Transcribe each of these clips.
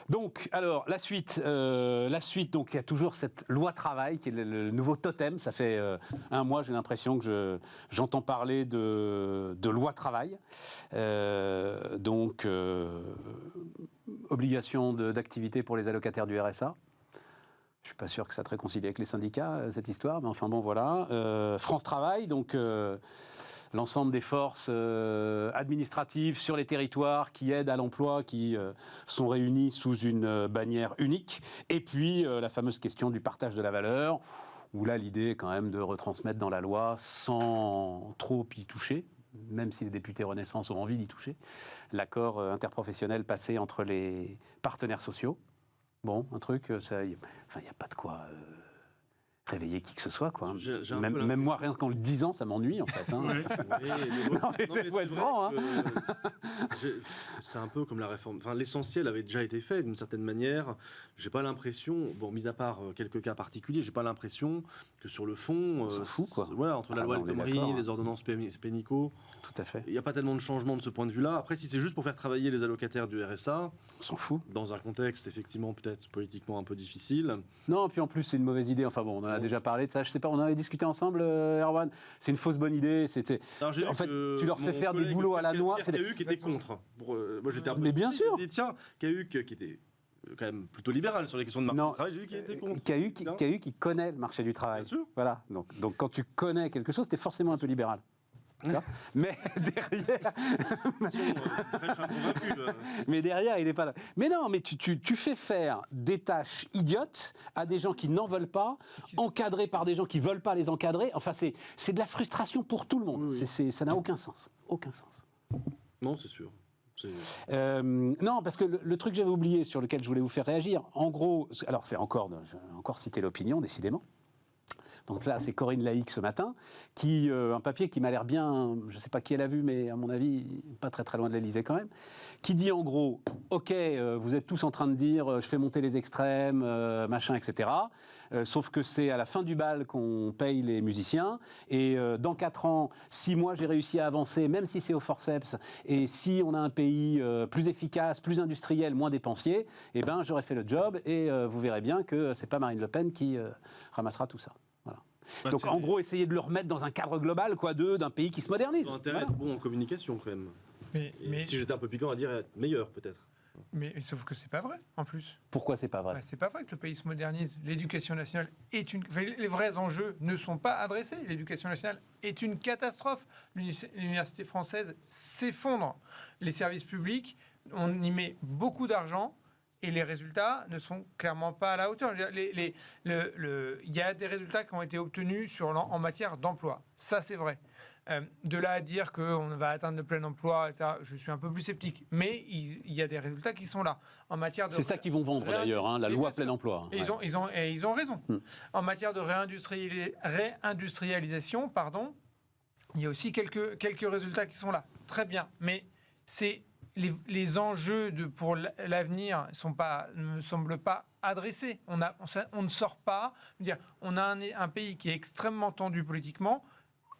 Donc, alors, la suite, donc il y a toujours cette loi travail qui est le nouveau totem. Ça fait un mois, j'ai l'impression que j'entends parler de loi travail. Obligation d'activité pour les allocataires du RSA. Je ne suis pas sûr que ça te réconcilie avec les syndicats, cette histoire, mais enfin bon, voilà. France Travail, donc l'ensemble des forces administratives sur les territoires qui aident à l'emploi, qui sont réunies sous une bannière unique. Et puis, la fameuse question du partage de la valeur, où là, l'idée est quand même de retransmettre dans la loi sans trop y toucher, même si les députés Renaissance ont envie d'y toucher, l'accord interprofessionnel passé entre les partenaires sociaux. Bon, un truc, ça, il n'y a pas de quoi réveiller qui que ce soit, quoi. Même moi, rien qu'en le disant, ça m'ennuie, en fait. Hein. Non, mais faut être franc, hein. C'est un peu comme la réforme. Enfin, l'essentiel avait déjà été fait d'une certaine manière. J'ai pas l'impression, bon, mis à part quelques cas particuliers, j'ai pas l'impression que sur le fond, on s'en fout, quoi. Voilà, entre la loi El Khomri, les ordonnances pénicaux, tout à fait. Il n'y a pas tellement de changements de ce point de vue-là. Après, si c'est juste pour faire travailler les allocataires du RSA, on s'en fout. Dans un contexte effectivement peut-être politiquement un peu difficile. Non, puis en plus c'est une mauvaise idée. Enfin bon, on en a déjà parlé de ça. Je sais pas, on en avait discuté ensemble, Erwan. C'est une fausse bonne idée. En fait, tu leur fais faire des boulots à la noix. C'est Cahuc qui était contre. Moi, j'étais un peu. Mais bien sûr. Tiens, Cahuc qui était quand même plutôt libéral sur les questions de marché du travail, j'ai vu qu'il était contre. Cahuc, il connaît le marché du travail. Bien sûr. Voilà. Donc quand tu connais quelque chose, t'es forcément un peu libéral. Mais derrière, mais derrière, il n'est pas là. Mais non, mais tu fais faire des tâches idiotes à des gens qui n'en veulent pas, encadrés par des gens qui ne veulent pas les encadrer. Enfin, c'est de la frustration pour tout le monde. Oui. Ça n'a aucun sens. Aucun sens. Non, c'est sûr. Non, parce que le truc que j'avais oublié, sur lequel je voulais vous faire réagir, en gros, alors c'est encore citer l'opinion, décidément. Donc là, c'est Corinne Laïc ce matin, un papier qui m'a l'air bien, je ne sais pas qui elle a vu, mais à mon avis, pas très très loin de l'Élysée quand même, qui dit en gros, ok, vous êtes tous en train de dire, je fais monter les extrêmes, machin, etc. Sauf que c'est à la fin du bal qu'on paye les musiciens, et dans 4 ans, si moi j'ai réussi à avancer, même si c'est au forceps, et si on a un pays plus efficace, plus industriel, moins dépensier, eh ben j'aurais fait le job, et vous verrez bien que c'est pas Marine Le Pen qui ramassera tout ça. Voilà. Donc en gros, essayer de le remettre dans un cadre global, d'un pays qui se modernise. Ils ont intérêt à être bon en communication quand même. Mais si j'étais un peu piquant à dire être meilleur peut-être. Mais sauf que c'est pas vrai en plus. Pourquoi c'est pas vrai ? C'est pas vrai que le pays se modernise. L'éducation nationale est les vrais enjeux ne sont pas adressés. L'éducation nationale est une catastrophe. L'université française s'effondre. Les services publics, on y met beaucoup d'argent. Et les résultats ne sont clairement pas à la hauteur. Il y a des résultats qui ont été obtenus en matière d'emploi. Ça, c'est vrai. De là à dire qu'on va atteindre le plein emploi, etc., je suis un peu plus sceptique. Mais il y a des résultats qui sont là. En matière de c'est ça qu'ils vont vendre d'ailleurs, la loi plein emploi. Et ils ont raison. En matière de réindustrialisation, il y a aussi quelques résultats qui sont là. Très bien. Mais c'est... Les enjeux pour l'avenir ne me semblent pas adressés. On ne sort pas. On a un pays qui est extrêmement tendu politiquement.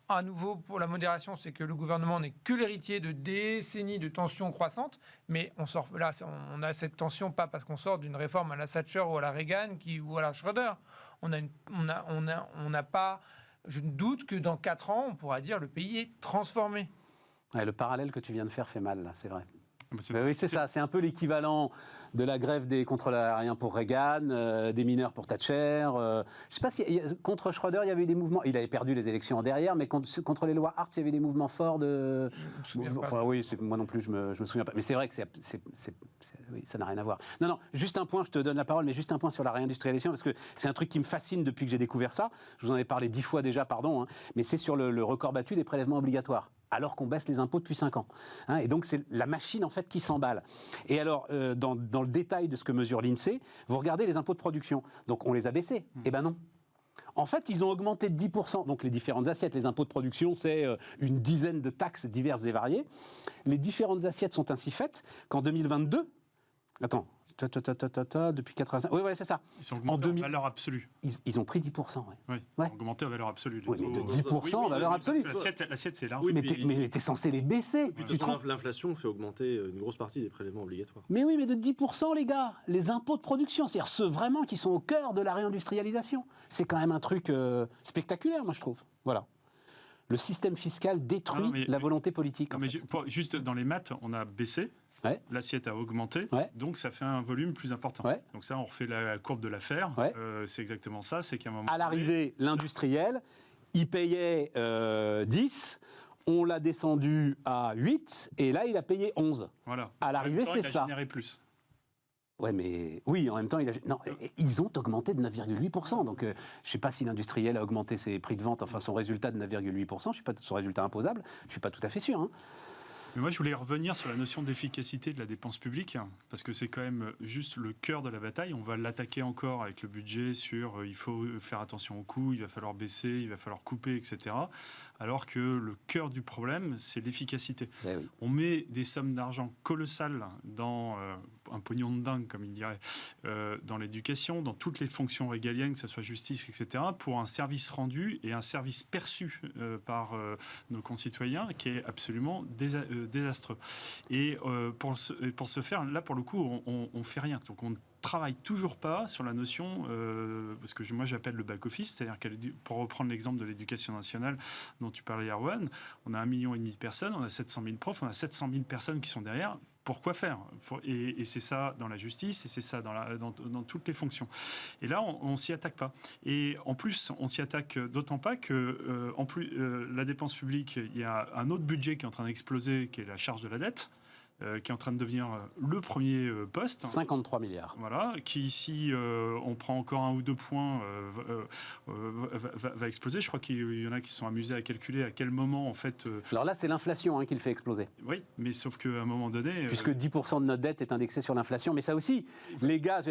À nouveau, pour la modération, c'est que le gouvernement n'est que l'héritier de décennies de tensions croissantes. Mais on a cette tension pas parce qu'on sort d'une réforme à la Thatcher ou à la Reagan ou à la Schröder. On n'a pas. Je doute que dans 4 ans, on pourra dire le pays est transformé. Ouais, le parallèle que tu viens de faire fait mal, là, c'est vrai. Oui, c'est ça. C'est un peu l'équivalent de la grève des contrôles aériens pour Reagan, des mineurs pour Thatcher. Je ne sais pas si contre Schröder, il y avait eu des mouvements. Il avait perdu les élections en derrière, mais contre les lois Hart, il y avait des mouvements forts de. Je me souviens pas. Enfin, oui, moi non plus, je me souviens pas. Mais c'est vrai que oui, ça n'a rien à voir. Non, juste un point. Je te donne la parole, mais juste un point sur la réindustrialisation, parce que c'est un truc qui me fascine depuis que j'ai découvert ça. Je vous en ai parlé 10 fois déjà, pardon. Mais c'est sur le record battu des prélèvements obligatoires, alors qu'on baisse les impôts depuis 5 ans. Et donc, c'est la machine, en fait, qui s'emballe. Et alors, dans le détail de ce que mesure l'INSEE, vous regardez les impôts de production. Donc, on les a baissés. Eh ben non. En fait, ils ont augmenté de 10%. Donc, les différentes assiettes, les impôts de production, c'est une dizaine de taxes diverses et variées. Les différentes assiettes sont ainsi faites qu'en 2022... Attends, depuis 85. Oui, c'est ça. Ils sont augmentés en valeur absolue. Ils ont pris 10%. Oui, ils ont augmenté en valeur absolue. Oui, mais de 10% en valeur absolue. L'assiette, c'est large. Oui, mais t'es censé les baisser. Puis, l'inflation fait augmenter une grosse partie des prélèvements obligatoires. Mais oui, mais de 10%, les gars. Les impôts de production, c'est-à-dire ceux vraiment qui sont au cœur de la réindustrialisation. C'est quand même un truc spectaculaire, moi, je trouve. Voilà. Le système fiscal détruit la volonté politique. Juste dans les maths, on a baissé. Ouais. L'assiette a augmenté, donc ça fait un volume plus important. Ouais. Donc ça, on refait la courbe de l'affaire. Ouais. C'est exactement ça. C'est qu'à un moment à l'arrivée, l'industriel, il payait 10, on l'a descendu à 8, et là, il a payé 11. Voilà. À l'arrivée, c'est ça. Il a généré plus. Ouais, mais oui, en même temps, ils ont augmenté de 9,8%. Donc, je ne sais pas si l'industriel a augmenté ses prix de vente, enfin son résultat de 9,8%, je suis pas son résultat imposable, je ne suis pas tout à fait sûr. Hein. Mais moi, je voulais revenir sur la notion d'efficacité de la dépense publique, parce que c'est quand même juste le cœur de la bataille. On va l'attaquer encore avec le budget sur il faut faire attention aux coûts, il va falloir baisser, il va falloir couper, etc. Alors que le cœur du problème, c'est l'efficacité. Oui. On met des sommes d'argent colossales dans un pognon de dingue, comme il dirait, dans l'éducation, dans toutes les fonctions régaliennes, que ce soit justice, etc., pour un service rendu et un service perçu par nos concitoyens qui est absolument désastreux. Et pour ce faire, là, pour le coup, on ne fait rien. Donc, on travaille toujours pas sur la notion, parce que moi j'appelle le back-office, c'est-à-dire pour reprendre l'exemple de l'éducation nationale dont tu parlais, Erwan, on a 1,5 million de personnes, on a 700 000 profs, on a 700 000 personnes qui sont derrière. Pourquoi faire ? Et c'est ça dans la justice, et c'est ça dans toutes les fonctions. Et là, on s'y attaque pas. Et en plus, on s'y attaque d'autant pas que, en plus, la dépense publique, il y a un autre budget qui est en train d'exploser, qui est la charge de la dette. Qui est en train de devenir le premier poste. 53 milliards. Voilà, qui ici, on prend encore 1 ou 2 points, va exploser. Je crois qu'il y en a qui se sont amusés à calculer à quel moment, en fait... Alors là, c'est l'inflation qui le fait exploser. Oui, mais sauf qu'à un moment donné... Puisque 10% de notre dette est indexée sur l'inflation. Mais ça aussi, les gars,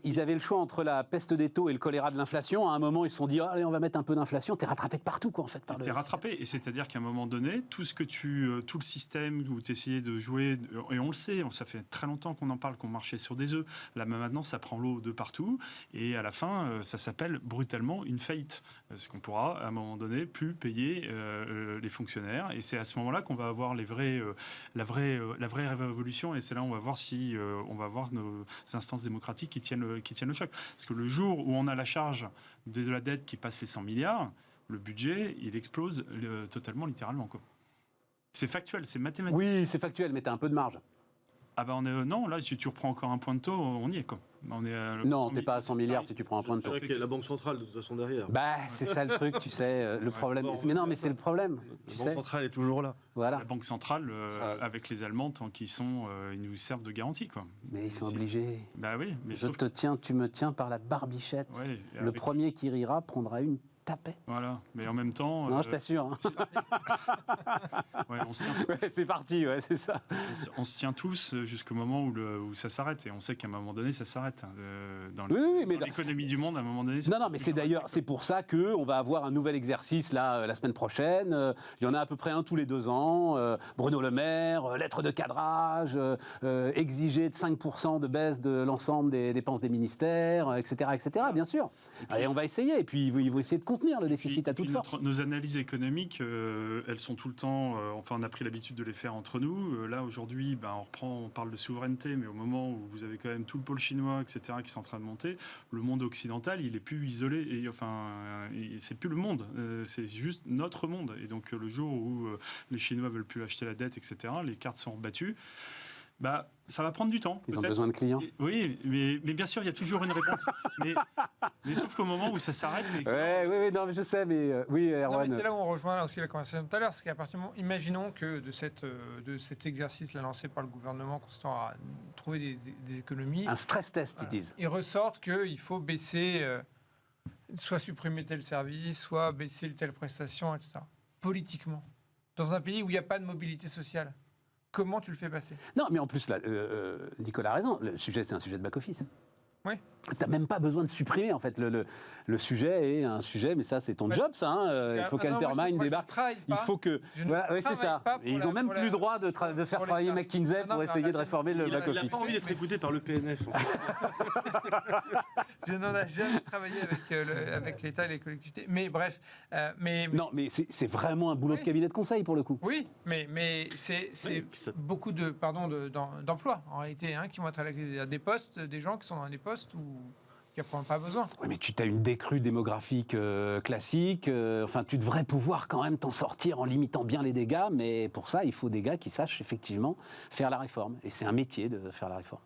ils avaient le choix entre la peste des taux et le choléra de l'inflation. À un moment, ils se sont dit, allez, on va mettre un peu d'inflation. T'es rattrapé de partout, quoi, en fait. T'es rattrapé. Et c'est-à-dire qu'à un moment donné, tout le système où tu essayais de jouer... Et on le sait, ça fait très longtemps qu'on en parle, qu'on marchait sur des œufs. Là, maintenant, ça prend l'eau de partout. Et à la fin, ça s'appelle brutalement une faillite. Parce qu'on pourra, à un moment donné, plus payer les fonctionnaires. Et c'est à ce moment-là qu'on va avoir la vraie révolution. Et c'est là où on va voir si on va voir nos instances démocratiques qui tiennent le choc. Parce que le jour où on a la charge de la dette qui passe les 100 milliards, le budget, il explose totalement, littéralement, quoi. C'est factuel, c'est mathématique. Oui, c'est factuel, mais tu as un peu de marge. Ah bah non, là, si tu reprends encore un point de taux, on y est, quoi. Non, t'es pas à 100 milliards si tu prends un point de taux. C'est vrai qu'il y a la Banque centrale, de toute façon, derrière. Bah, c'est ça le truc, tu sais, le problème. Mais non, mais c'est le problème. La Banque centrale est toujours là. Voilà. La Banque centrale, avec les Allemands, tant qu'ils sont, ils nous servent de garantie, quoi. Mais ils sont obligés. Bah oui, mais tu me tiens par la barbichette. Ouais, le premier qui rira prendra une tapette. Voilà, mais en même temps... Non, je t'assure. Ouais, c'est parti, c'est ça. On se tient tous jusqu'au moment où ça s'arrête. Et on sait qu'à un moment donné, ça s'arrête. Dans l'économie du monde, à un moment donné... Non, mais c'est pour ça qu'on va avoir un nouvel exercice là, la semaine prochaine. Il y en a à peu près un tous les 2 ans. Bruno Le Maire, lettre de cadrage, exiger de 5% de baisse de l'ensemble des dépenses des ministères, etc. Bien sûr. Allez, on va essayer. Et puis, ils vont essayer de contenir le déficit à toute force. Nos analyses économiques, elles sont tout le temps... on a pris l'habitude de les faire entre nous. Là, aujourd'hui, on parle de souveraineté, mais au moment où vous avez quand même tout le pôle chinois, etc., qui est en train de monter, le monde occidental, il est plus isolé. Et, c'est plus le monde. C'est juste notre monde. Et donc, le jour où les Chinois veulent plus acheter la dette, etc., les cartes sont rebattues. Ça va prendre du temps. Ils ont besoin de clients. Oui, mais bien sûr, il y a toujours une réponse. mais sauf qu'au moment où ça s'arrête... Oui, non, mais je sais, mais oui, Erwan... C'est là où on rejoint aussi la conversation tout à l'heure, c'est qu'à partir du moment... Imaginons que de cet exercice lancé par le gouvernement consistant à trouver des économies... Un stress test, ils disent. Ils ressortent qu'il faut baisser, soit supprimer tel service, soit baisser telle prestation, etc. Politiquement, dans un pays où il n'y a pas de mobilité sociale. Comment tu le fais passer ? Non, mais en plus, là, Nicolas a raison. Le sujet, c'est un sujet de back-office. Oui. T'as même pas besoin de supprimer, en fait. Le sujet est un sujet, mais ça, c'est ton job, ça. Hein. Il faut qu'Altermine débarque. Il faut que... Voilà, ouais, c'est ça. Et ils n'ont même plus le droit de faire travailler McKinsey pour essayer de réformer le back-office. Il n'a pas envie d'être écouté par le PNF. En fait. Je n'en ai jamais travaillé avec l'État et les collectivités. Mais bref. Non, mais c'est vraiment un boulot de cabinet de conseil, pour le coup. Oui, mais c'est beaucoup d'emplois, en réalité, hein, qui vont être à des postes, des gens qui sont dans des postes où qui n'en ont pas besoin. Oui, mais tu as une décrue démographique classique. Enfin, tu devrais pouvoir quand même t'en sortir en limitant bien les dégâts, mais pour ça, il faut des gars qui sachent effectivement faire la réforme. Et c'est un métier de faire la réforme.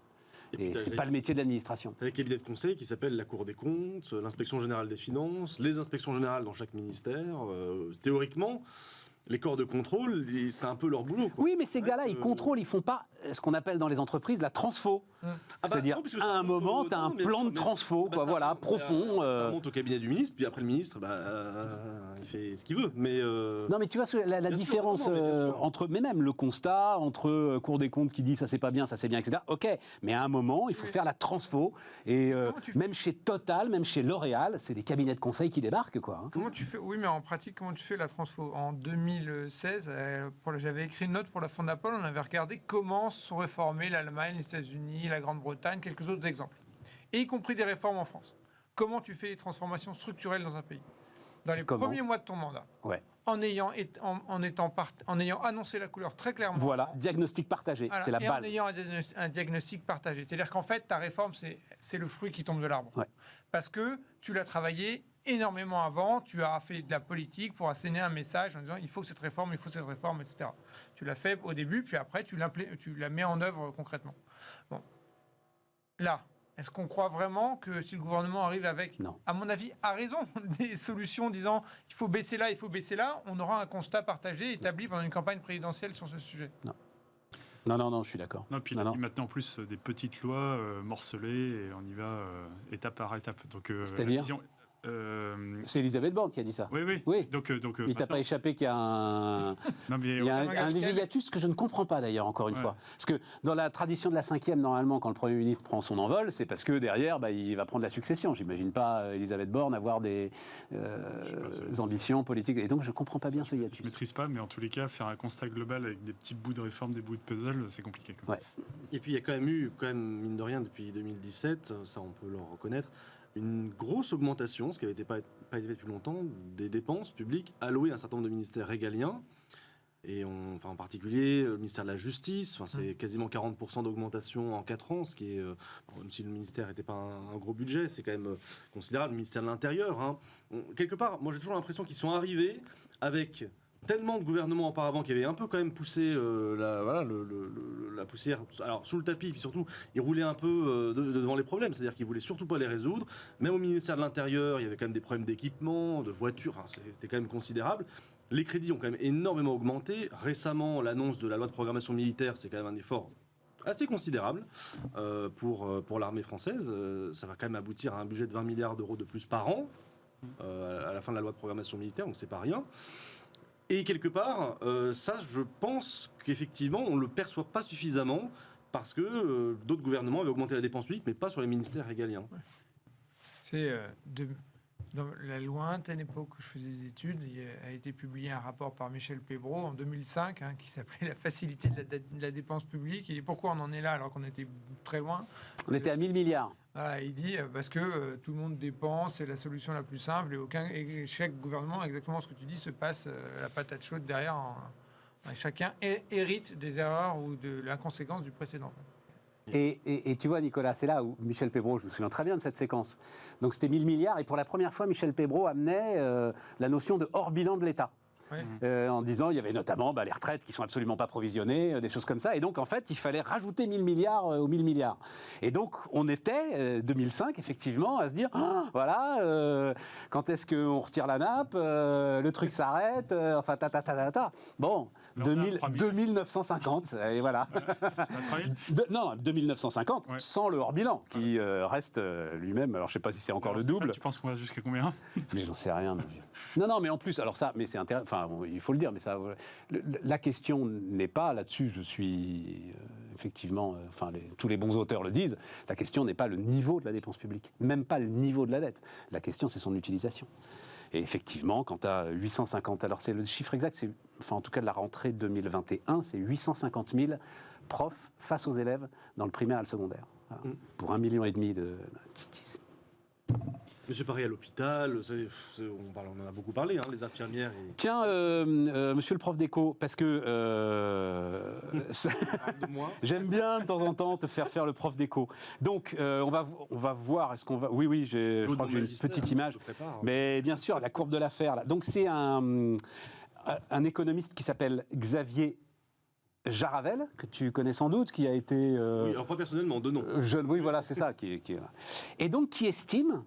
Et c'est pas le métier de l'administration. Tu as un cabinet de conseil qui s'appelle la Cour des comptes, l'inspection générale des finances, les inspections générales dans chaque ministère. Théoriquement, les corps de contrôle, c'est un peu leur boulot. Quoi. Oui, mais ces gars-là, ils contrôlent, ils font pas ce qu'on appelle dans les entreprises la transfo. C'est-à-dire, à un moment, tu as un plan de transfo, quoi, voilà, profond. Ça remonte au cabinet du ministre, puis après le ministre, il fait ce qu'il veut. Mais Non, mais tu vois la différence entre, mais même le constat entre Cour des comptes qui dit ça c'est pas bien, ça c'est bien, etc. Ok, mais à un moment, il faut faire la transfo. Et même chez Total, même chez L'Oréal, c'est des cabinets de conseil qui débarquent, quoi. Hein. Comment tu fais? Oui, mais en pratique, comment tu fais la transfo? En 2016, j'avais écrit une note pour la Fondapol, on avait regardé comment sont réformés l'Allemagne, les États-Unis, la Grande-Bretagne, quelques autres exemples, et y compris des réformes en France. Comment tu fais les transformations structurelles dans un pays? Dans les premiers mois de ton mandat, ouais. en ayant annoncé la couleur très clairement. Voilà, diagnostic partagé, voilà, c'est la base. En ayant un diagnostic partagé. C'est-à-dire qu'en fait, ta réforme, c'est le fruit qui tombe de l'arbre. Ouais. Parce que tu l'as travaillé énormément avant, tu as fait de la politique pour asséner un message en disant il faut cette réforme, etc. Tu l'as fait au début, puis après, tu la mets en œuvre concrètement. Bon. Là, est-ce qu'on croit vraiment que si le gouvernement arrive avec, à mon avis, à raison, des solutions disant il faut baisser là, on aura un constat partagé, établi pendant une campagne présidentielle sur ce sujet? Non, je suis d'accord. Non, puis il dit maintenant en plus des petites lois morcelées et on y va étape par étape. Donc, c'est-à-dire c'est Elisabeth Borne qui a dit ça. Oui. Donc, il t'a pas échappé qu'il y a un, il y a un léger hiatus que je ne comprends pas d'ailleurs, encore une fois. Parce que dans la tradition de la 5e, normalement, quand le Premier ministre prend son envol, c'est parce que derrière, il va prendre la succession. J'imagine pas Elisabeth Borne avoir des ambitions politiques. Et donc, je ne comprends pas bien ce hiatus. Je ne maîtrise pas, mais en tous les cas, faire un constat global avec des petits bouts de réforme, des bouts de puzzle, c'est compliqué. Ouais. Et puis, il y a quand même eu, mine de rien, depuis 2017, ça on peut le reconnaître, une grosse augmentation, ce qui n'avait pas été fait depuis longtemps, des dépenses publiques allouées à un certain nombre de ministères régaliens. Et en particulier, le ministère de la Justice, c'est quasiment 40% d'augmentation en 4 ans, ce qui est, même si le ministère n'était pas un gros budget, c'est quand même considérable. Le ministère de l'Intérieur, hein. Quelque part, moi j'ai toujours l'impression qu'ils sont arrivés avec tellement de gouvernements auparavant qui avaient un peu quand même poussé la poussière sous le tapis, puis surtout ils roulaient un peu devant les problèmes, c'est-à-dire qu'ils voulaient surtout pas les résoudre. Même au ministère de l'Intérieur, il y avait quand même des problèmes d'équipement, de voitures, c'était quand même considérable. Les crédits ont quand même énormément augmenté. Récemment, l'annonce de la loi de programmation militaire, c'est quand même un effort assez considérable pour l'armée française. Ça va quand même aboutir à un budget de 20 milliards d'euros de plus par an à la fin de la loi de programmation militaire, donc c'est pas rien. Et quelque part, ça, je pense qu'effectivement, on ne le perçoit pas suffisamment parce que d'autres gouvernements avaient augmenté la dépense publique, mais pas sur les ministères régaliens. C'est dans la lointaine époque où je faisais des études, il a été publié un rapport par Michel Pébro en 2005 qui s'appelait « La facilité de la dépense publique ». Il dit pourquoi on en est là alors qu'on était très loin. On était à 1000 milliards. Il dit parce que tout le monde dépense, c'est la solution la plus simple et chaque gouvernement, exactement ce que tu dis, se passe la patate chaude derrière. Chacun hérite des erreurs ou de l'inconséquence du précédent. Et tu vois, Nicolas, c'est là où Michel Pébro, je me souviens très bien de cette séquence. Donc c'était 1000 milliards et pour la première fois, Michel Pébro amenait la notion de hors bilan de l'État. En disant il y avait notamment les retraites qui sont absolument pas provisionnées, des choses comme ça. Et donc, en fait, il fallait rajouter 1000 milliards aux 1000 milliards. Et donc, on était, 2005, effectivement, à se dire, quand est-ce qu'on retire la nappe, le truc s'arrête, Bon, 2950, et voilà. Non, 2950, sans le hors-bilan, qui reste lui-même, alors je sais pas si c'est encore le double. Tu penses qu'on va jusqu'à combien? Mais j'en sais rien. Non, mais en plus, alors ça, mais c'est intéressant. Enfin, il faut le dire, mais ça, la question n'est pas là-dessus. Je suis effectivement, tous les bons auteurs le disent, la question n'est pas le niveau de la dépense publique, même pas le niveau de la dette. La question, c'est son utilisation. Et effectivement, quand tu as 850, alors c'est le chiffre exact, en tout cas de la rentrée 2021, c'est 850 000 profs face aux élèves dans le primaire et le secondaire. Voilà. Pour 1,5 million de... Mais c'est pareil à l'hôpital, on en a beaucoup parlé, les infirmières. Et... Tiens, monsieur le prof d'éco, parce que j'aime bien de temps en temps te faire le prof d'éco. Donc, on va voir, est-ce qu'on va... Oui, je crois que j'ai une petite image. Mais bien sûr, la courbe de l'affaire. Là. Donc, c'est un économiste qui s'appelle Xavier Jaravel, que tu connais sans doute, qui a été... Oui, alors pas personnellement, de nom. Oui, voilà, c'est ça. Et donc, qui estime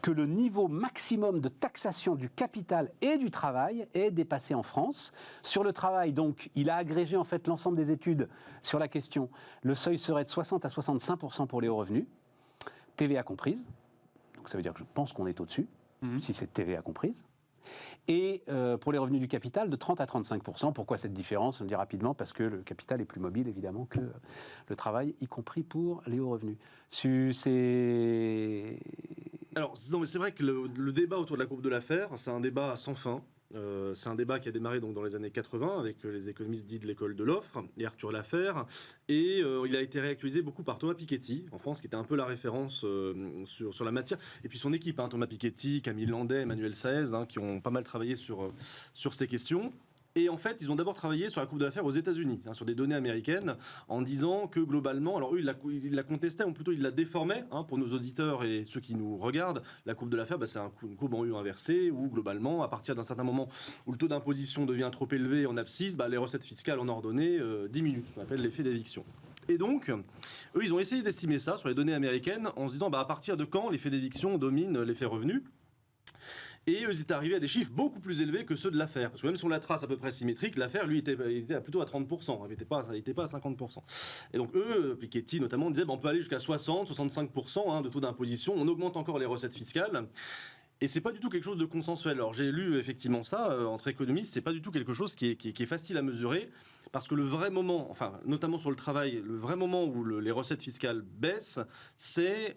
que le niveau maximum de taxation du capital et du travail est dépassé en France. Sur le travail, donc, il a agrégé en fait l'ensemble des études sur la question. Le seuil serait de 60 à 65% pour les hauts revenus, TVA comprise. Donc ça veut dire que je pense qu'on est au-dessus, si c'est TVA comprise. Et pour les revenus du capital, de 30 à 35%. Pourquoi cette différence? On le dit rapidement, parce que le capital est plus mobile, évidemment, que le travail, y compris pour les hauts revenus. Alors, non, mais c'est vrai que le débat autour de la courbe de l'affaire, c'est un débat sans fin. C'est un débat qui a démarré donc dans les années 80 avec les économistes dits de l'école de l'offre et Arthur Laffer, et il a été réactualisé beaucoup par Thomas Piketty en France, qui était un peu la référence sur la matière, et puis son équipe, Thomas Piketty, Camille Landais, Emmanuel Saez, qui ont pas mal travaillé sur ces questions. Et en fait, ils ont d'abord travaillé sur la courbe de l'affaire aux États-Unis, sur des données américaines, en disant que globalement, alors eux, ils la contestaient, ou plutôt ils la déformaient, pour nos auditeurs et ceux qui nous regardent. La courbe de l'affaire, c'est une courbe en U inversée, où globalement, à partir d'un certain moment où le taux d'imposition devient trop élevé en abscisse, les recettes fiscales en ordonnée diminuent, ce qu'on appelle l'effet d'éviction. Et donc, eux, ils ont essayé d'estimer ça sur les données américaines, en se disant, à partir de quand l'effet d'éviction domine l'effet revenu. Et ils étaient arrivés à des chiffres beaucoup plus élevés que ceux de l'affaire. Parce que même si on la trace à peu près symétrique, l'affaire, lui, était plutôt à 30%. Il n'était pas à 50%. Et donc, eux, Piketty notamment, disaient on peut aller jusqu'à 60, 65% de taux d'imposition. On augmente encore les recettes fiscales. Et c'est pas du tout quelque chose de consensuel. Alors, j'ai lu effectivement ça entre économistes. C'est pas du tout quelque chose qui est facile à mesurer. Parce que le vrai moment, notamment sur le travail, le vrai moment où les recettes fiscales baissent, c'est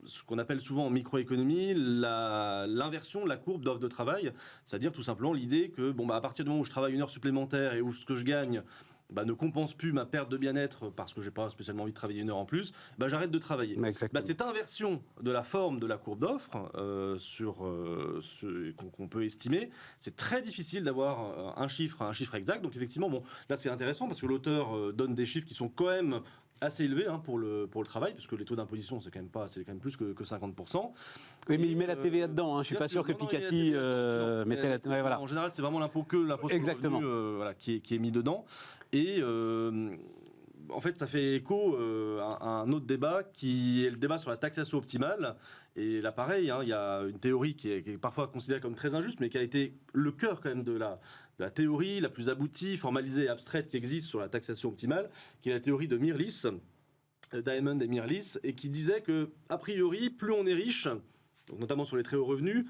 ce qu'on appelle souvent en microéconomie l'inversion de la courbe d'offre de travail, c'est-à-dire tout simplement l'idée que à partir du moment où je travaille une heure supplémentaire et où ce que je gagne ne compense plus ma perte de bien-être parce que j'ai pas spécialement envie de travailler une heure en plus, j'arrête de travailler. Cette inversion de la forme de la courbe d'offre qu'on peut estimer, c'est très difficile d'avoir un chiffre exact. Donc effectivement, là c'est intéressant parce que l'auteur donne des chiffres qui sont quand même assez élevé pour le travail, parce que les taux d'imposition, c'est quand même plus que 50%. Oui, mais il met la TVA dedans. Je ne suis pas sûr que Piketty mettait la TVA. Voilà. En général, c'est vraiment l'impôt sur le revenu qui est mis dedans. Et en fait, ça fait écho à un autre débat qui est le débat sur la taxation optimale. Et là, pareil, il y a une théorie qui est parfois considérée comme très injuste, mais qui a été le cœur quand même de la théorie la plus aboutie, formalisée et abstraite qui existe sur la taxation optimale, qui est la théorie de Mirrlees, Diamond et Mirrlees, et qui disait que, a priori, plus on est riche, donc notamment sur les très hauts revenus,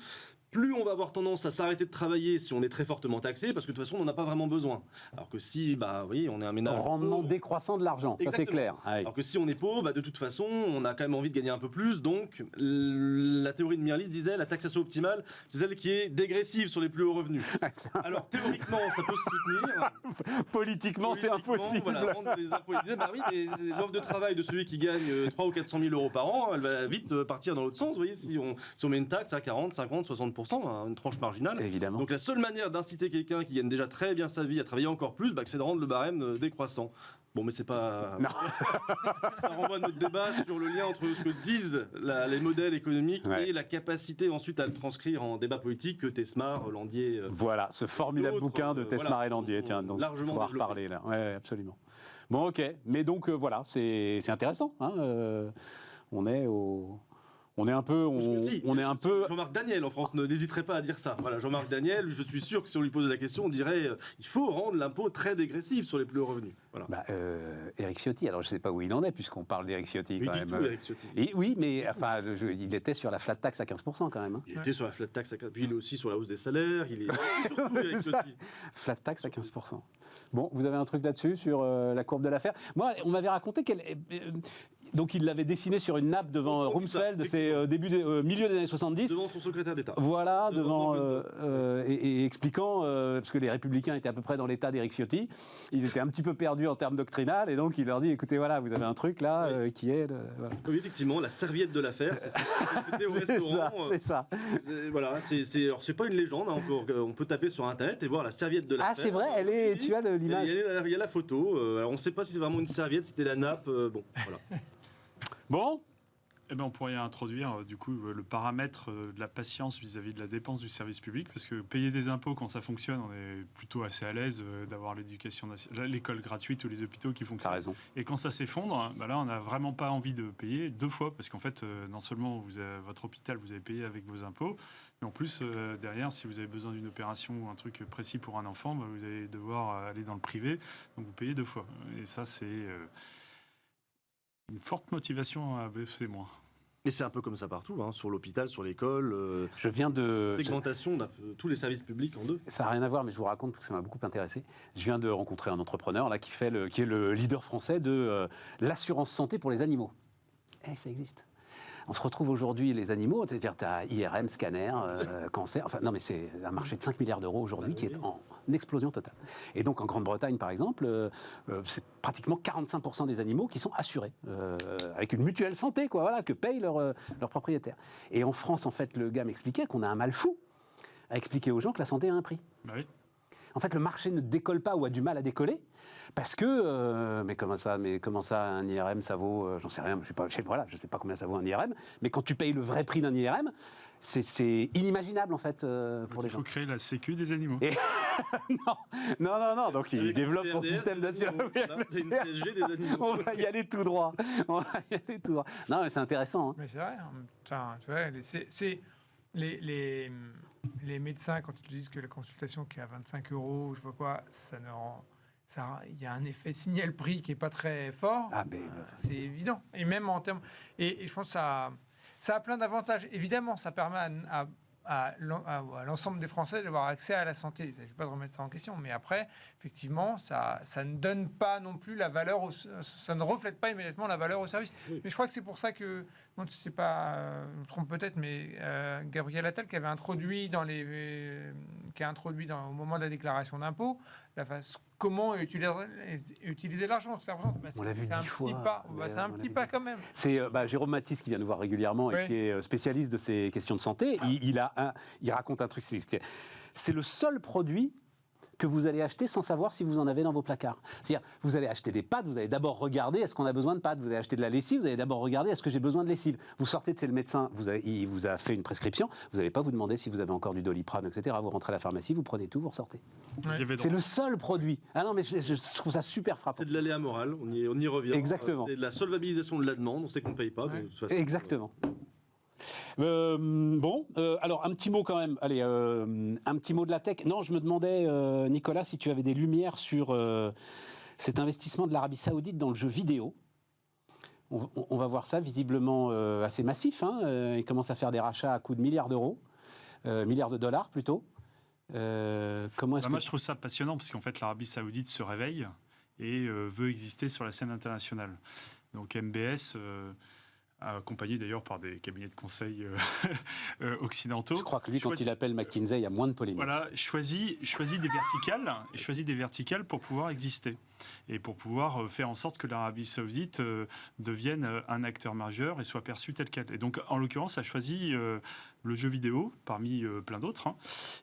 plus on va avoir tendance à s'arrêter de travailler si on est très fortement taxé, parce que de toute façon, on n'en a pas vraiment besoin. Alors que si, vous voyez, on est un ménage rendement pauvre, décroissant de l'argent, ça c'est clair. Ah oui. Alors que si on est pauvre, de toute façon, on a quand même envie de gagner un peu plus. Donc, la théorie de Mirrlees disait la taxation optimale, c'est celle qui est dégressive sur les plus hauts revenus. Alors théoriquement, ça peut se soutenir. Politiquement, c'est impossible. Voilà, rendre les impôts. Ils disaient, oui, mais l'offre de travail de celui qui gagne 300 ou 400 000 euros par an, elle va vite partir dans l'autre sens. Vous voyez, si on met une taxe à 40, 50, 60%, une tranche marginale. Évidemment. Donc la seule manière d'inciter quelqu'un qui gagne déjà très bien sa vie à travailler encore plus, c'est de rendre le barème décroissant. Bon, mais c'est pas... Non. Ça renvoie à notre débat sur le lien entre ce que disent les modèles économiques et la capacité ensuite à le transcrire en débat politique que Tesmar, Landier... voilà, ce formidable bouquin de Tesmar et Landier. Tiens, donc il faudra reparler là. Oui, absolument. Bon, ok. Mais donc, voilà, c'est intéressant. On est On est un peu, on est un peu. Jean-Marc Daniel en France, n'hésiterait pas à dire ça. Voilà, Jean-Marc Daniel, je suis sûr que si on lui posait la question, on dirait il faut rendre l'impôt très dégressif sur les plus hauts revenus. Voilà. Éric Ciotti, alors je ne sais pas où il en est, puisqu'on parle d'Éric Ciotti Mais quand du même. tout, Éric Ciotti. Et, oui, mais enfin, il était sur la flat tax à 15% quand même. Hein. Il était sur la flat tax, puis il est aussi sur la hausse des salaires, il est surtout Éric Ciotti. Flat tax à 15%. Bon, vous avez un truc là-dessus, sur la courbe de l'affaire. Moi, on m'avait raconté qu'elle... donc il l'avait dessiné sur une nappe devant Rumsfeld, c'est milieu des années 70. Devant son secrétaire d'État. Voilà, et expliquant, parce que les Républicains étaient à peu près dans l'état d'Éric Ciotti, ils étaient un petit peu perdus en termes doctrinales, et donc il leur dit, écoutez, voilà, vous avez un truc là qui est... voilà. Oui, effectivement, la serviette de l'affaire, c'est ça. C'était au restaurant. C'est ça. Voilà, alors c'est pas une légende, hein, on peut taper sur Internet et voir la serviette de l'affaire. Ah, c'est vrai, elle est, tu as l'image. Il y a la photo, alors on ne sait pas si c'est vraiment une serviette, si c'était la nappe, bon, voilà. Bon, Eh ben, on pourrait introduire du coup le paramètre de la patience vis-à-vis de la dépense du service public, parce que payer des impôts quand ça fonctionne, on est plutôt assez à l'aise d'avoir l'école gratuite ou les hôpitaux qui t'as fonctionnent. raison. Et quand ça s'effondre, bah là on n'a vraiment pas envie de payer deux fois, parce qu'en fait non seulement votre hôpital vous avez payé avec vos impôts, mais en plus derrière si vous avez besoin d'une opération ou un truc précis pour un enfant, bah, vous allez devoir aller dans le privé, donc vous payez deux fois. Et ça c'est une forte motivation à baisser moins. Et c'est un peu comme ça partout, hein, sur l'hôpital, sur l'école. Je viens de... Segmentation de tous les services publics en deux. Ça n'a rien à voir, mais je vous raconte parce que ça m'a beaucoup intéressé. Je viens de rencontrer un entrepreneur là, qui est le leader français de l'assurance santé pour les animaux. Et ça existe. On se retrouve aujourd'hui, les animaux, c'est-à-dire tu as IRM, scanner, cancer, enfin non mais c'est un marché de 5 milliards d'euros aujourd'hui qui est en explosion totale. Et donc en Grande-Bretagne par exemple, c'est pratiquement 45% des animaux qui sont assurés, avec une mutuelle santé, quoi, voilà, que payent leurs propriétaires. Et en France, en fait, le gars m'expliquait qu'on a un mal fou à expliquer aux gens que la santé a un prix. Bah oui. En fait, le marché ne décolle pas ou a du mal à décoller parce que, mais comment ça, un IRM, ça vaut, j'en sais rien, je sais pas combien ça vaut un IRM, mais quand tu payes le vrai prix d'un IRM, c'est inimaginable en fait pour les gens. Il faut créer la sécu des animaux. Et non, donc il Avec développe un son CRDS, système d'assurance. c'est une CSG des animaux. On va y aller tout droit. Non, mais c'est intéressant. Hein. Mais c'est vrai. Enfin, tu vois, c'est les médecins, quand ils disent que la consultation qui est à 25 €, je sais pas quoi, il y a un effet signal-prix qui est pas très fort. Ah, mais c'est évident. Et même en termes, et je pense que ça a plein d'avantages. Évidemment, ça permet à l'ensemble des Français d'avoir accès à la santé. Je ne vais pas remettre ça en question, mais après, effectivement, ça ne donne pas non plus la valeur, ça ne reflète pas immédiatement la valeur au service. Oui. Mais je crois que c'est pour ça que, non, je sais pas, je me trompe peut-être, mais Gabriel Attal qui avait introduit au moment de la déclaration d'impôt comment utiliser l'argent. On l'a vu 10 fois. C'est un petit pas quand même. C'est Jérôme Mathis qui vient nous voir régulièrement et qui est spécialiste de ces questions de santé. Il raconte un truc, c'est le seul produit que vous allez acheter sans savoir si vous en avez dans vos placards. C'est-à-dire, vous allez acheter des pâtes, vous allez d'abord regarder est-ce qu'on a besoin de pâtes. Vous allez acheter de la lessive, vous allez d'abord regarder est-ce que j'ai besoin de lessive. Vous sortez de chez le médecin, il vous a fait une prescription, vous n'allez pas vous demander si vous avez encore du Doliprane, etc. Vous rentrez à la pharmacie, vous prenez tout, vous ressortez. Ouais. C'est le seul produit. Ah non, mais je trouve ça super frappant. C'est de l'aléa moral, on y revient. Exactement. C'est de la solvabilisation de la demande, on sait qu'on ne paye pas. Ouais. De toute façon, Exactement. Alors un petit mot quand même. Allez, un petit mot de la tech. Non, je me demandais, Nicolas, si tu avais des lumières sur cet investissement de l'Arabie Saoudite dans le jeu vidéo. On va voir ça visiblement assez massif. Hein. Ils commencent à faire des rachats à coût de milliards d'euros, milliards de dollars plutôt. Comment est-ce Moi, je trouve ça passionnant parce qu'en fait, l'Arabie Saoudite se réveille et veut exister sur la scène internationale. Donc MBS. Accompagné d'ailleurs par des cabinets de conseil occidentaux. Je crois que lui, quand il appelle McKinsey, il y a moins de polémique. Voilà, choisit des verticales pour pouvoir exister et pour pouvoir faire en sorte que l'Arabie Saoudite devienne un acteur majeur et soit perçue telle qu'elle. Et donc, en l'occurrence, a choisi le jeu vidéo parmi plein d'autres. Hein.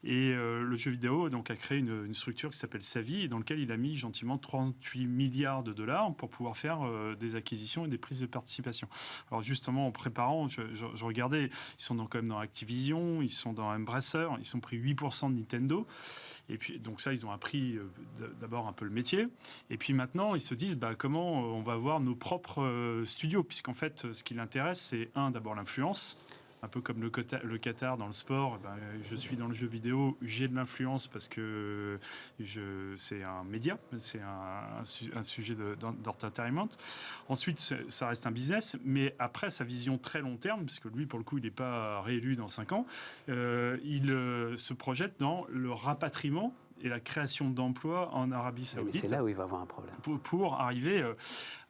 Et le jeu vidéo donc, a créé une structure qui s'appelle Savi, dans laquelle il a mis gentiment 38 milliards de dollars pour pouvoir faire des acquisitions et des prises de participation. Alors justement, en préparant, je regardais, ils sont quand même dans Activision, ils sont dans Embracer, ils sont pris 8% de Nintendo. Et puis, donc ça, ils ont appris d'abord un peu le métier. Et puis maintenant, ils se disent comment on va avoir nos propres studios, puisqu'en fait, ce qui l'intéresse, c'est d'abord l'influence. Un peu comme le Qatar dans le sport, je suis dans le jeu vidéo, j'ai de l'influence parce que c'est un média, c'est un sujet d'entertainment. Ensuite, ça reste un business, mais après sa vision très long terme, puisque lui, pour le coup, il n'est pas réélu dans 5 ans, il se projette dans le rapatriement et la création d'emplois en Arabie Saoudite. Mais c'est là où il va avoir un problème. Pour arriver...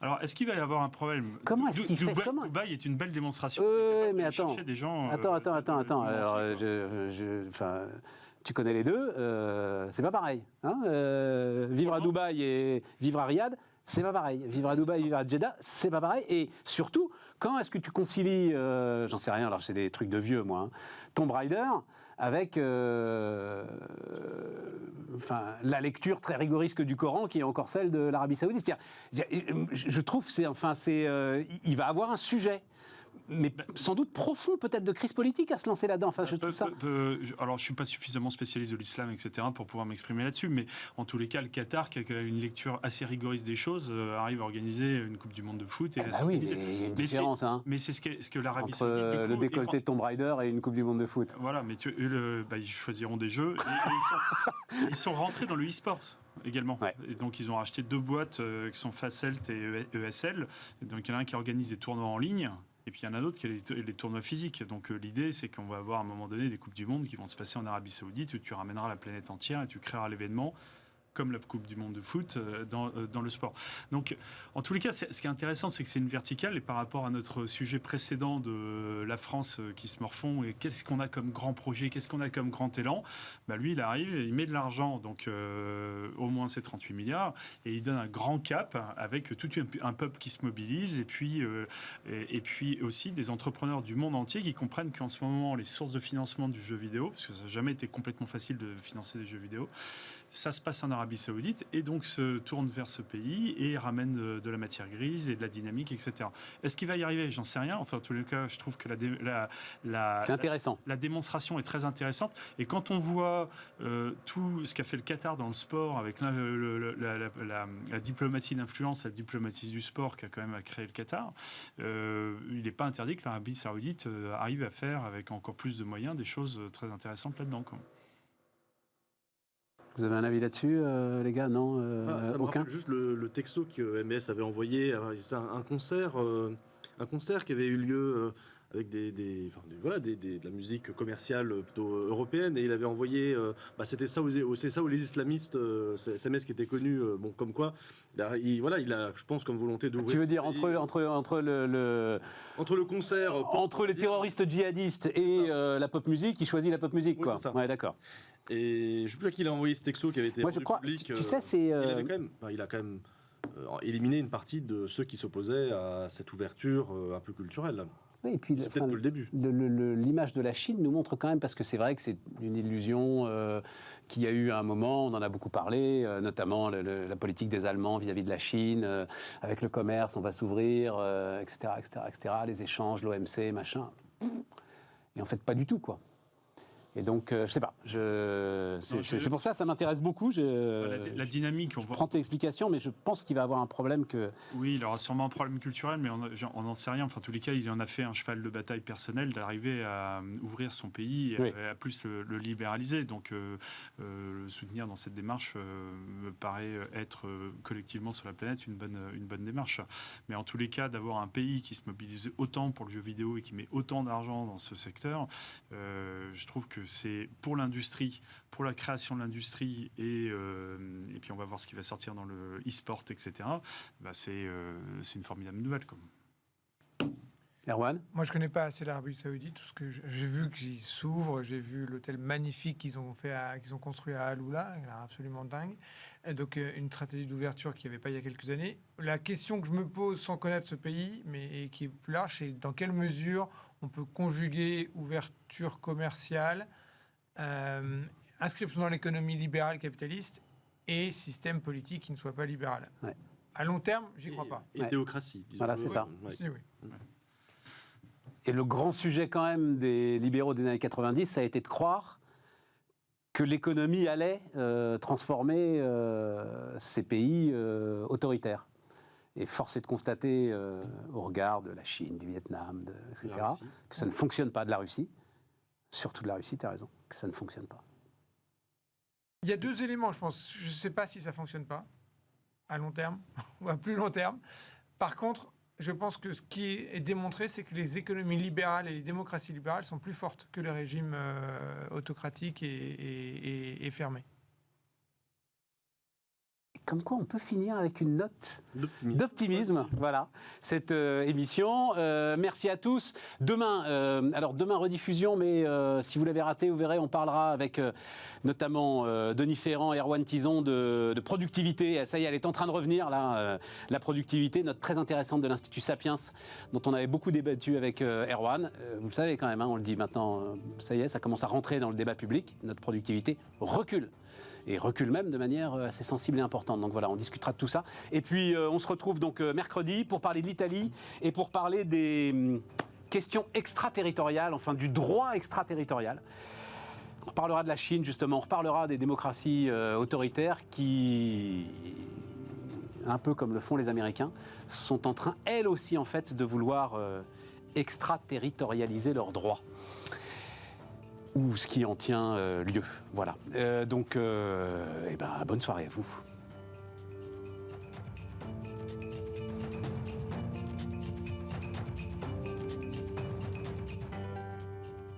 Alors, est-ce qu'il va y avoir un problème? Comment est-ce qu'il fait Dubaï est une belle démonstration. Mais attends. Des gens, Attends. Alors, tu connais les deux, c'est pas pareil. Hein, vivre à Dubaï et vivre à Riyad, c'est pas pareil. Vivre à Dubaï, vivre à Jeddah, c'est pas pareil. Et surtout, quand est-ce que tu concilies, j'en sais rien, alors c'est des trucs de vieux, moi, Tomb Raider avec la lecture très rigoriste du Coran, qui est encore celle de l'Arabie Saoudite. C'est-à-dire, je trouve que il va avoir un sujet, mais sans doute profond, peut-être, de crise politique à se lancer là-dedans. Enfin, je trouve ça... Alors, je ne suis pas suffisamment spécialiste de l'islam, etc., pour pouvoir m'exprimer là-dessus, mais en tous les cas, le Qatar, qui a une lecture assez rigoriste des choses, arrive à organiser une Coupe du Monde de foot. Et oui, mais il y a une différence. Mais c'est ce que l'Arabie Saoudite... Entre le décolleté de Tomb Raider et une Coupe du Monde de foot. Voilà, mais ils choisiront des jeux. Ils sont rentrés dans le e-sport également. Ouais. Et donc, ils ont racheté 2 boîtes qui sont Facelt et ESL. Et donc, il y en a un qui organise des tournois en ligne. Et puis il y en a d'autres qui ont les tournois physiques. Donc l'idée, c'est qu'on va avoir à un moment donné des Coupes du Monde qui vont se passer en Arabie Saoudite, où tu ramèneras la planète entière et tu créeras l'événement comme la Coupe du Monde de foot dans le sport. Donc, en tous les cas, ce qui est intéressant, c'est que c'est une verticale, et par rapport à notre sujet précédent de la France qui se morfond, et qu'est-ce qu'on a comme grand projet, qu'est-ce qu'on a comme grand élan, lui, il arrive, il met de l'argent, donc au moins c'est 38 milliards, et il donne un grand cap avec tout un peuple qui se mobilise, et puis aussi des entrepreneurs du monde entier qui comprennent qu'en ce moment, les sources de financement du jeu vidéo, parce que ça n'a jamais été complètement facile de financer des jeux vidéo, ça se passe en Arabie Saoudite et donc se tourne vers ce pays et ramène de la matière grise et de la dynamique, etc. Est-ce qu'il va y arriver? J'en sais rien. Enfin, en tous les cas, je trouve que c'est intéressant. La démonstration est très intéressante. Et quand on voit tout ce qu'a fait le Qatar dans le sport avec la diplomatie d'influence, la diplomatie du sport qu'a quand même créé le Qatar, il n'est pas interdit que l'Arabie Saoudite arrive à faire, avec encore plus de moyens, des choses très intéressantes là-dedans, quoi. Vous avez un avis là-dessus, les gars? Non, ça me aucun. rappelle juste le texto que MS avait envoyé. C'est un concert qui avait eu lieu avec de la musique commerciale plutôt européenne, et il avait envoyé. C'est ça où les islamistes, c'est MS qui était connu, comme quoi. Il a, je pense, comme volonté d'ouvrir. Tu veux dire entre le concert, entre les terroristes djihadistes et la pop musique, il choisit la pop musique, oui, quoi. C'est ça. Ouais, d'accord. Et je ne sais plus à qui il a envoyé ce texto qui avait été rendu public. Tu sais, c'est... Il a quand même éliminé une partie de ceux qui s'opposaient à cette ouverture un peu culturelle. Oui, et puis c'est peut-être que le début. L'image de la Chine nous montre quand même, parce que c'est vrai que c'est une illusion qu'il y a eu à un moment, on en a beaucoup parlé, notamment la politique des Allemands vis-à-vis de la Chine, avec le commerce, on va s'ouvrir, etc., les échanges, l'OMC, machin. Et en fait, pas du tout, quoi. Et donc, je sais pas. C'est pour ça m'intéresse beaucoup. La dynamique. Je prends tes explications, mais je pense qu'il va avoir un problème que... Oui, il aura sûrement un problème culturel, mais on n'en sait rien. Enfin, en tous les cas, il en a fait un cheval de bataille personnel d'arriver à ouvrir son pays et à plus le libéraliser. Donc, le soutenir dans cette démarche me paraît être collectivement sur la planète une bonne démarche. Mais en tous les cas, d'avoir un pays qui se mobilise autant pour le jeu vidéo et qui met autant d'argent dans ce secteur, je trouve que c'est pour l'industrie, pour la création de l'industrie, et puis on va voir ce qui va sortir dans le e-sport, etc. C'est une formidable nouvelle, quoi. Erwan? Moi, je ne connais pas assez l'Arabie Saoudite. Tout ce que j'ai vu qu'ils s'ouvrent, j'ai vu l'hôtel magnifique qu'ils ont construit à Al-Oula, il est absolument dingue. Et donc, une stratégie d'ouverture qu'il n'y avait pas il y a quelques années. La question que je me pose sans connaître ce pays, mais qui est plus large, c'est dans quelle mesure on peut conjuguer ouverture commerciale, inscription dans l'économie libérale capitaliste et système politique qui ne soit pas libéral. Ouais. À long terme, j'y crois pas. Et théocratie. Voilà, c'est ça. Oui. Et le grand sujet quand même des libéraux des années 90, ça a été de croire que l'économie allait transformer ces pays autoritaires. Et force est de constater, au regard de la Chine, du Vietnam, etc., que ça ne fonctionne pas, de la Russie, surtout de la Russie, tu as raison, que ça ne fonctionne pas. Il y a deux éléments, je pense. Je ne sais pas si ça ne fonctionne pas, à long terme ou à plus long terme. Par contre, je pense que ce qui est démontré, c'est que les économies libérales et les démocraties libérales sont plus fortes que les régimes autocratiques et fermés. Comme quoi, on peut finir avec une note D'optimisme. d'optimisme. Voilà, cette émission. Merci à tous. Demain, demain rediffusion, mais si vous l'avez raté, vous verrez, on parlera avec notamment Denis Ferrand et Erwan Tison de productivité. Ça y est, elle est en train de revenir, là, la productivité, note très intéressante de l'Institut Sapiens, dont on avait beaucoup débattu avec Erwan. Vous le savez quand même, hein, on le dit maintenant, ça y est, ça commence à rentrer dans le débat public. Notre productivité recule. Et recule même de manière assez sensible et importante. Donc voilà, on discutera de tout ça. Et puis on se retrouve donc mercredi pour parler de l'Italie et pour parler des questions extraterritoriales, enfin du droit extraterritorial. On reparlera de la Chine justement, on reparlera des démocraties autoritaires qui, un peu comme le font les Américains, sont en train, elles aussi en fait, de vouloir extraterritorialiser leurs droits. Ou ce qui en tient lieu. Voilà. Donc, bonne soirée à vous.